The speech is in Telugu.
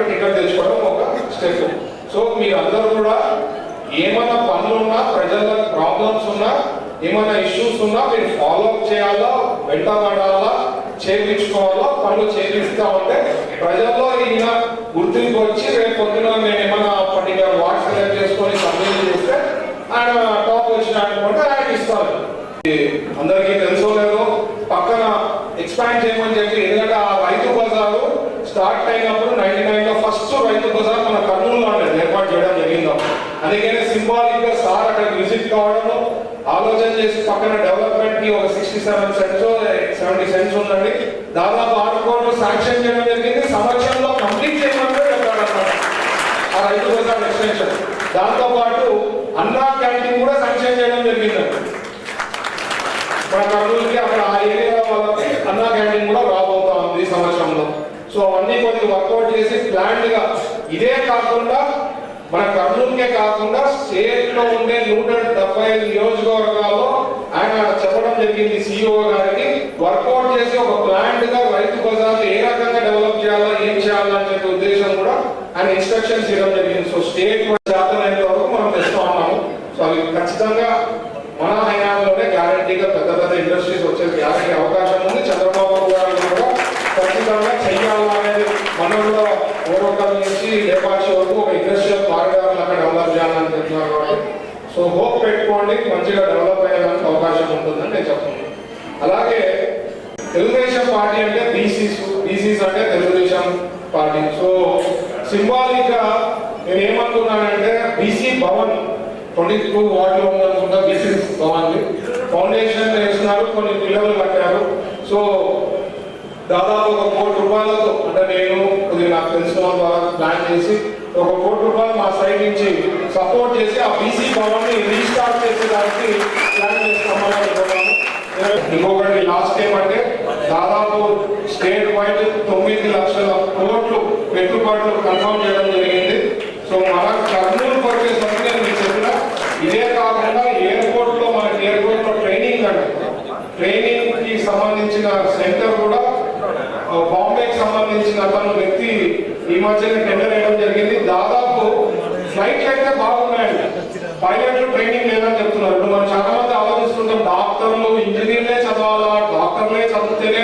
టికెట్ తెచ్చుకోవడం ఒక స్టెప్. సో మీరందరూ కూడా ఏమైనా పనులు ఉన్నా, ప్రజలకు ప్రాబ్లమ్స్ ఉన్నా, ఏమైనా ఇష్యూస్ ఉన్నా మీరు ఫాలో అప్ చేయాలా, వెంటబడాలా, చేయించుకోవాలా, పనులు చేపిస్తా ఉంటే ప్రజల్లో ఈయన గుర్తింపు వచ్చి రేపు పొద్దున నేను ఏమైనా పర్టికులర్ వార్డ్ సెలెక్ట్ చేసుకొని సబ్మిట్ చేస్తే ఆయన టాప్ వచ్చిన అనుకుంటే ఆయన ఇస్తారు. అందరికీ తెలుసో లేదో పక్కన ఎక్స్పాండ్ చేయమని చెప్పి, ఎందుకంటే ఆ రైతు బజారు స్టార్ట్ అయినప్పుడు 99లో ఫస్ట్ రైతు బజార్ మన కర్నూలులో ఏర్పాటు చేయడం జరిగింది. అందుకనే సింబాలిక్ గా సార్ అక్కడికి విజిట్ కావడము, ఆలోచన చేసి పక్కన డెవలప్మెంట్ కి ఒక 67 సెంట్స్ 70 సెంట్స్ ఉందండి, దాదాపు 6 కోట్లు శాంక్షన్ చేయడం జరిగింది. సంవత్సరంలో కంప్లీట్ చేయమని చెప్పారన్నమాట ఆ రైతు బజార్ ఎక్స్టెన్షన్. దాంతో పాటు అన్నా క్యాంటీన్ కూడా శాంక్షన్ చేయడం జరిగిందండి మన కర్నూలుకి. అక్కడ ఆ ఏరియా వాళ్ళకి అన్నా క్యాంటీన్ కూడా రాబోతా ఉంది ఈ సంవత్సరంలో. సో అవన్నీ కొన్ని వర్కౌట్ చేసి ప్లాంట్ గా, ఇదే కాకుండా మన కర్నూలుకే కాకుండా స్టేట్ లో ఉండే 175 నియోజకవర్గాల్లో ఆయన చెప్పడం జరిగింది సిఇఓ గారికి, వర్కౌట్ చేసి ఒక ప్లాంట్ గా రైతు బజార్ ఏ రకంగా డెవలప్ చేయాలా, ఏం చేయాలని చెప్పే ఉద్దేశం కూడా ఆయన ఇన్స్ట్రక్షన్స్ ఇవ్వడం జరిగింది. సో స్టేట్ శాతమైనంత వరకు మనం తెస్తా ఉన్నాము. సో అవి ఖచ్చితంగా మన హయాంలోనే గ్యారంటీగా పెద్ద పెద్ద ఇండస్ట్రీస్ వచ్చే గ్యారంటీ అవకాశం ఉంది. చంద్రబాబు గారు కూడా ఖచ్చితంగా చెయ్యాలనేది మనలో ఓరోకల్ నుంచి లేపాక్షి వరకు ఒక ఇండస్ట్రియల్ కారిడార్ లాగా డెవలప్ చేయాలని చెప్తున్నారు కాబట్టి సో హోప్ పెట్టుకోండి, మంచిగా డెవలప్ అయ్యేదానికి అవకాశం ఉంటుందని నేను చెప్తున్నాను. అలాగే తెలుగుదేశం పార్టీ అంటే బీసీస్ అంటే తెలుగుదేశం పార్టీ. సో సింబాలిక్ గా నేను ఏమనుకున్నానంటే బీసీ భవన్ 22 వార్డులో ఉందనుకుంటా బీసీ భవన్ ఫౌండేషన్ వేస్తున్నారు, కొన్ని పిల్లలు కట్టారు. సో దాదాపు 1 కోటి రూపాయలతో, అంటే నేను కొద్దిగా నాకు తెలిసిన ద్వారా ప్లాన్ చేసి 1 కోటి రూపాయలు మా సైడ్ నుంచి సపోర్ట్ చేసి ఆ బీసీ భవన్ ని రీస్టార్ట్ చేసేదానికి ప్లాన్ చేస్తామని అనుకున్నాను. ఇంకొకటి లాస్ట్ టైం అంటే దాదాపు స్టేట్ వైడ్ 9 లక్షల కోట్లు పెట్టుబడులు కన్ఫర్మ్ చేయడం జరిగింది. సో మన కర్నూలు వచ్చేసరికి నేను మీకు చెప్పిన, ఇదే కాకుండా ఎయిర్పోర్ట్ లో మనకి ఎయిర్పోర్ట్ లో ట్రైనింగ్ కి సంబంధించిన సెంటర్ కూడా బాంబేకి సంబంధించిన అతను వ్యక్తి ఈ మధ్యన టెండర్ వేయడం జరిగింది. దాదాపు ఫ్లైట్లు అయితే బాగున్నాయండి, పైలట్లు ట్రైనింగ్ లేదని చెప్తున్నారు. ఇప్పుడు మనం చాలా మంది ఆలోచిస్తుంటాం డాక్టర్లు ఇంజనీర్లే చదవాలా, డాక్టర్లే చదివితేనే